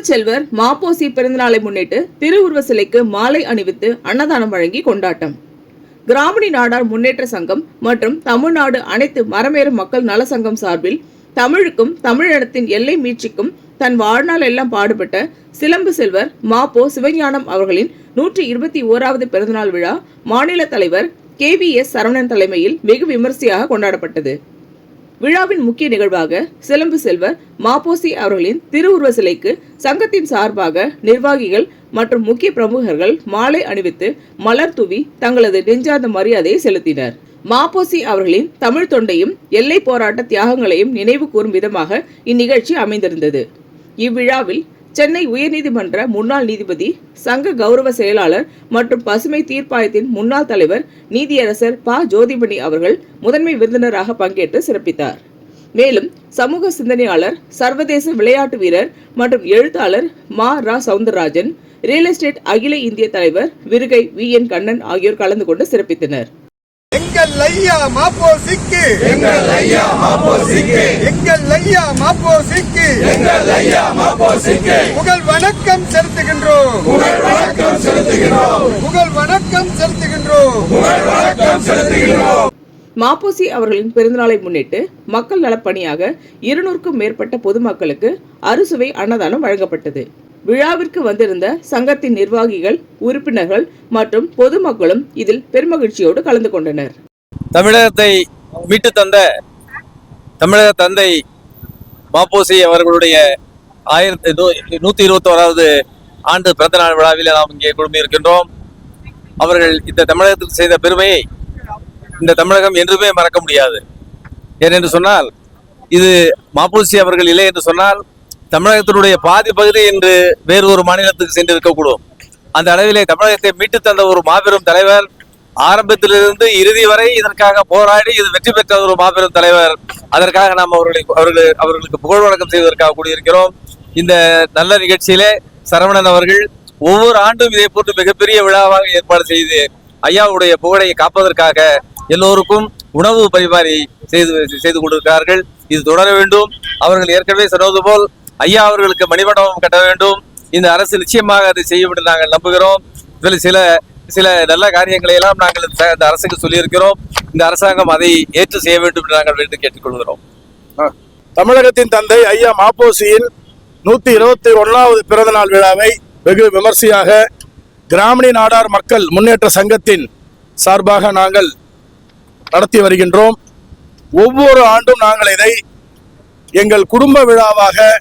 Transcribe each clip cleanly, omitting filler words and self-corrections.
செல்வர் மாப்போசி பிறந்தநாளை முன்னிட்டு திருவுருவ சிலைக்கு மாலை அணிவித்து அன்னதானம் வழங்கி கொண்டாட்டம். கிராமணி நாடார் முன்னேற்ற சங்கம் மற்றும் தமிழ்நாடு அனைத்து மரமேறும் மக்கள் நல சங்கம் சார்பில் தமிழுக்கும் தமிழினத்தின் எல்லை மீட்சிக்கும் தன் வாழ்நாள் எல்லாம் பாடுபட்ட சிலம்பு செல்வர் மாப்போ சிவஞானம் அவர்களின் 121வது பிறந்தநாள் விழா மாநில தலைவர் KVS சரவணன் தலைமையில் வெகு விமரிசையாக கொண்டாடப்பட்டது. விழாவின் முக்கிய நிகழ்வாக சிலம்பு செல்வர் மாப்போசி அவர்களின் திருவுருவ சிலைக்கு சங்கத்தின் சார்பாக நிர்வாகிகள் மற்றும் முக்கிய பிரமுகர்கள் மாலை அணிவித்து மலர் தூவி தங்களது நெஞ்சார்ந்த மரியாதையை செலுத்தினர். மாப்போசி அவர்களின் தமிழ் தொண்டையும் எல்லை போராட்ட தியாகங்களையும் நினைவு கூறும் விதமாக இந்நிகழ்ச்சி அமைந்திருந்தது. இவ்விழாவில் சென்னை உயர்நீதிமன்ற முன்னாள் நீதிபதி, சங்க கௌரவ செயலாளர் மற்றும் பசுமை தீர்ப்பாயத்தின் முன்னாள் தலைவர் நீதியரசர் ப. ஜோதிமணி அவர்கள் முதன்மை விருந்தினராக பங்கேற்று சிறப்பித்தார். மேலும் சமூக சிந்தனையாளர், சர்வதேச விளையாட்டு வீரர் மற்றும் எழுத்தாளர் ரா. சவுந்தரராஜன், ரியல் எஸ்டேட் அகில இந்திய தலைவர் விருகை VN கண்ணன் ஆகியோர் கலந்து கொண்டு சிறப்பித்தனர். எங்கள் ஐயா மாப்போசிக்கு, எங்கள் ஐயா மாப்போசிக்கு, எங்கள் ஐயா மாப்போசிக்கு, எங்கள் ஐயா மாப்போசிக்கு புகழ் வணக்கம் செலுத்துகின்றோம், புகழ் வணக்கம் செலுத்துகின்றோம், புகழ் வணக்கம் செலுத்துகின்றோம், புகழ் வணக்கம் செலுத்துகின்றோம். மாப்போசி அவர்களின் பிறந்தநாளை முன்னிட்டு மக்கள் நலப்பணியாக 200க்கும் மேற்பட்ட பொதுமக்களுக்கு அறுசுவை அன்னதானம் வழங்கப்பட்டது. விழாவிற்கு வந்திருந்த சங்கத்தின் நிர்வாகிகள், உறுப்பினர்கள் மற்றும் பொதுமக்களும் இதில் பெருமகிழ்ச்சியோடு கலந்து கொண்டனர். தமிழகத்தை மீட்டு தந்த தமிழக தந்தை மாப்போசி அவர்களுடைய 121வது ஆண்டு பிறந்தநாள் விழாவில் நாம் இங்கே குழுமியிருக்கின்றோம். அவர்கள் இந்த தமிழகத்துக்கு செய்த பெருமையை இந்த தமிழகம் என்றுமே மறக்க முடியாது. ஏனென்று சொன்னால், இது மாப்போசி அவர்கள் இல்லை என்று சொன்னால் தமிழகத்தினுடைய பாதி பகுதி என்று வேறு ஒரு மாநிலத்துக்கு சென்று இருக்கக்கூடும். அந்த அளவிலே தமிழகத்தை மீட்டு தந்த ஒரு மாபெரும் தலைவர், ஆரம்பத்திலிருந்து இறுதி வரை இதற்காக போராடி இது வெற்றி பெற்ற ஒரு மாபெரும் தலைவர். அதற்காக நாம் அவர்களுக்கு புகழ் வணக்கம் செய்வதற்காக கூடியிருக்கிறோம். இந்த நல்ல நிகழ்ச்சியிலே சரவணன் அவர்கள் ஒவ்வொரு ஆண்டும் இதே போன்று மிகப்பெரிய விழாவாக ஏற்பாடு செய்து ஐயாவுடைய புகழை காப்பதற்காக எல்லோருக்கும் உணவு பரிமாறி செய்து கொண்டிருக்கிறார்கள். இது தொடர வேண்டும். அவர்கள் ஏற்கனவே சொன்னது போல் ஐயா அவர்களுக்கு மணிமண்டபம் கட்ட வேண்டும். இந்த அரசு நிச்சயமாக அதை செய்யும் என்று நாங்கள் நம்புகிறோம். இதில் சில நல்ல காரியங்களை எல்லாம் நாங்கள் இந்த அரசுக்கு சொல்லியிருக்கிறோம். இந்த அரசாங்கம் அதை ஏற்று செய்ய வேண்டும் என்று நாங்கள் வேண்டி கேட்டுக்கொள்கிறோம். தமிழகத்தின் தந்தை ஐயா மாப்போசியின் 121வது பிறந்தநாள் விழாவை வெகு விமர்சையாக கிராமணி நாடார் மக்கள் முன்னேற்ற சங்கத்தின் சார்பாக நாங்கள் நடத்தி வருகின்றோம். ஒவ்வொரு ஆண்டும் நாங்கள் இதை எங்கள் குடும்ப விழாவாக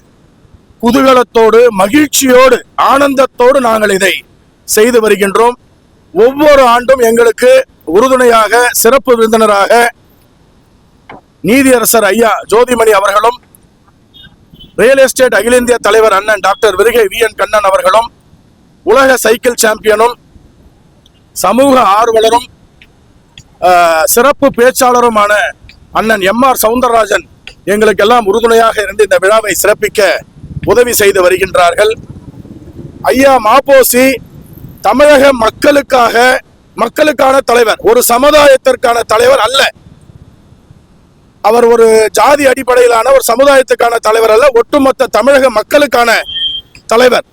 குதூகலத்தோடு, மகிழ்ச்சியோடு, ஆனந்தத்தோடு நாங்கள் இதை செய்து வருகின்றோம். ஒவ்வொரு ஆண்டும் எங்களுக்கு உறுதுணையாக சிறப்பு விருந்தினராக நீதியரசர் ஐயா ஜோதிமணி அவர்களும், ரியல் எஸ்டேட் அகில இந்திய தலைவர் அண்ணன் டாக்டர் விருகை VN கண்ணன் அவர்களும், உலக சைக்கிள் சாம்பியனும், சமூக ஆர்வலரும், சிறப்பு பேச்சாளருமான அண்ணன் MR சவுந்தரராஜன் எங்களுக்கெல்லாம் உறுதுணையாக இருந்து இந்த விழாவை சிறப்பிக்க உதவி செய்து வருகின்றார்கள். ஐயா மாப்போசி தமிழக மக்களுக்கான தலைவர், ஒரு சமுதாயத்திற்கான தலைவர் அல்ல. அவர் ஒரு ஜாதி அடிப்படையிலான ஒரு சமுதாயத்துக்கான தலைவர் அல்ல, ஒட்டுமொத்த தமிழக மக்களுக்கான தலைவர்.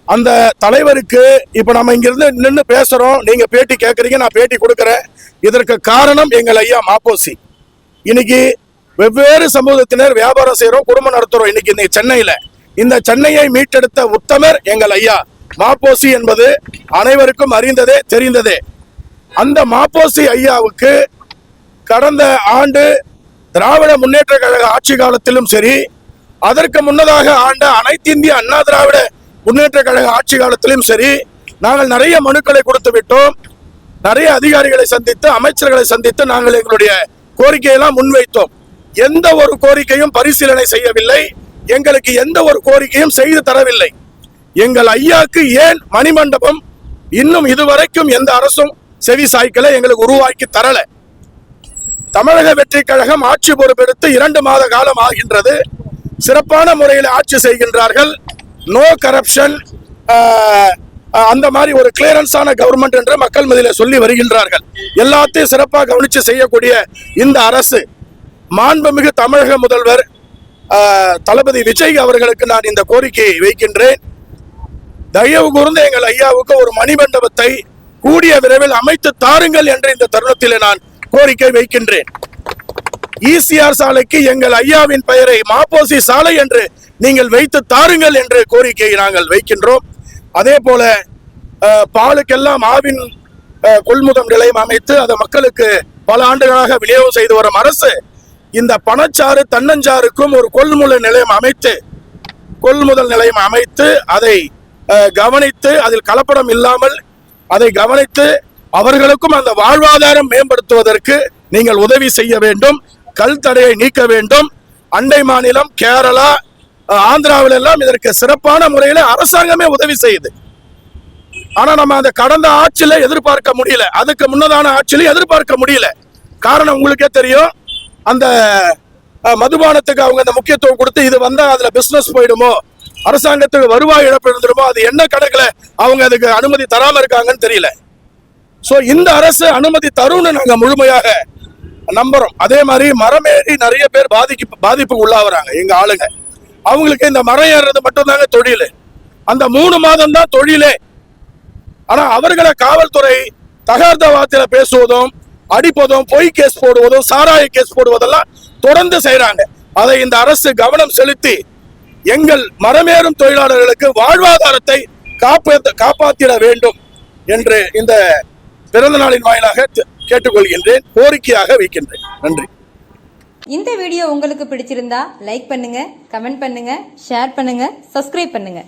அந்த தலைவருக்கு இப்ப நம்ம இங்கிருந்து நின்று பேசுறோம், நீங்க பேட்டி கேட்கறீங்க, நான் பேட்டி கொடுக்கறேன். இதற்கு காரணம் எங்கள் ஐயா மாப்போசி. இன்னைக்கு வெவ்வேறு சமூகத்தினர் வியாபாரம் செய்யறோம், குடும்பம் நடத்துறோம். இன்னைக்கு சென்னையில இந்த சென்னையை மீட்டெடுத்த உத்தமர் எங்கள் ஐயா மாப்போசி என்பது அனைவருக்கும் அறிந்ததே, தெரிந்ததே. அந்த மாப்போசி ஐயாவுக்கு கடந்த ஆண்டு திராவிட முன்னேற்ற கழக ஆட்சி காலத்திலும் சரி, அதற்கு முன்னதாக ஆண்ட அனைத்து இந்திய அண்ணா திராவிட முன்னேற்ற கழக ஆட்சி காலத்திலும் சரி, நாங்கள் நிறைய மனுக்களை கொடுத்து விட்டோம். நிறைய அதிகாரிகளை சந்தித்து, அமைச்சர்களை சந்தித்து நாங்கள் எங்களுடைய கோரிக்கையெல்லாம் முன்வைத்தோம். எந்த ஒரு கோரிக்கையும் பரிசீலனை செய்யவில்லை. எங்களுக்கு எந்த ஒரு கோரிக்கையும் செய்து தரவில்லை. எங்கள் ஐயாக்கு ஏன் மணிமண்டபம் இன்னும் இதுவரைக்கும் எந்த அரசும் செவி சாய்க்கல, எங்களுக்கு உருவாக்கி தரல. தமிழக வெற்றி கழகம் ஆட்சி பொறுப்பெடுத்து 2 மாத காலம் ஆகின்றது. சிறப்பான முறையில் ஆட்சி செய்கின்றார்கள். நோ கரப்ஷன், அந்த மாதிரி ஒரு கிளியரன்ஸான கவர்மெண்ட் என்று மக்கள் மத்தியில சொல்லி வருகின்றார்கள். எல்லாத்தையும் சிறப்பாக கவனிச்சு செய்யக்கூடிய இந்த அரசு, மாண்புமிகு தமிழக முதல்வர் தளபதி விஜய் அவர்களுக்கு நான் இந்த கோரிக்கையை வைக்கின்றேன். தயவு கூர்ந்து எங்கள் ஐயாவுக்கு ஒரு மணிமண்டபத்தை கூடிய விரைவில் அமைத்து தாருங்கள் என்று இந்த தருணத்தில் நான் கோரிக்கை வைக்கின்றேன். ஈசிஆர் சாலைக்கு எங்கள் ஐயாவின் பெயரை மாப்போசி சாலை என்று நீங்கள் வைத்து தாருங்கள் என்று கோரிக்கையை நாங்கள் வைக்கின்றோம். அதே போல பாலுக்கெல்லாம் ஆவின் கொள்முதல் நிலையம் அமைத்து அதை மக்களுக்கு பல ஆண்டுகளாக விநியோகம் செய்து வரும் அரசு இந்த பணச்சாறு தன்னஞ்சாருக்கும் ஒரு கொள்முதல் நிலையம் அமைத்து அதை கவனித்து அதில் கலப்படம் இல்லாமல் அதை கவனித்து அவர்களுக்கும் அந்த வாழ்வாதாரம் மேம்படுத்துவதற்கு நீங்கள் உதவி செய்ய வேண்டும். கல் தடையை நீக்க வேண்டும். அண்டை மாநிலம் கேரளா, ஆந்திராவில் எல்லாம் இதற்கு சிறப்பான முறையில் அரசாங்கமே உதவி செய்யுது. ஆனா நம்ம அந்த கடந்த ஆட்சியில எதிர்பார்க்க முடியல, அதுக்கு முன்னதான ஆட்சியில எதிர்பார்க்க முடியல. காரணம் உங்களுக்கே தெரியும், அந்த மதுபானத்துக்கு அவங்க அந்த முக்கியத்துவம் கொடுத்து இது வந்தா அதுல பிசினஸ் போயிடுமோ, அரசாங்கத்துக்கு வருவாய் இழப்பு இருந்துருமோ, அது என்ன கணக்குல அவங்க அதுக்கு அனுமதி தராம இருக்காங்கன்னு தெரியல. சோ இந்த அரசு அனுமதி தரும்னு நாங்க முழுமையாக நம்புறோம். அதே மாதிரி மரம் ஏறி நிறைய பேர் பாதிப்புக்கு உள்ளாகிறாங்க எங்க ஆளுங்க. அவங்களுக்கு இந்த மரம் ஏறுறது மட்டும் தாங்க தொழில், அந்த 3 மாதம் தான் தொழிலே. ஆனா அவர்களை காவல்துறை தகார்த்தவாதத்துல பேசுவதும் அடிப்பதும் பொய் கேஸ் போடுவதும் சாராய கேஸ் போடுவதெல்லாம் தொடர்ந்து செய்யறாங்க. அதை இந்த அரசு கவனம் செலுத்தி எங்கள் மரமேறும் தொழிலாளர்களுக்கு வாழ்வாதாரத்தை காப்பாற்றிட வேண்டும் என்று இந்த பிறந்த நாளின் வாயிலாக கேட்டுக்கொள்கின்றேன், கோரிக்கையாக வைக்கின்றேன். நன்றி. இந்த வீடியோ உங்களுக்கு பிடிச்சிருந்தா லைக் பண்ணுங்க, கமெண்ட் பண்ணுங்க, ஷேர் பண்ணுங்க, சப்ஸ்கிரைப் பண்ணுங்க.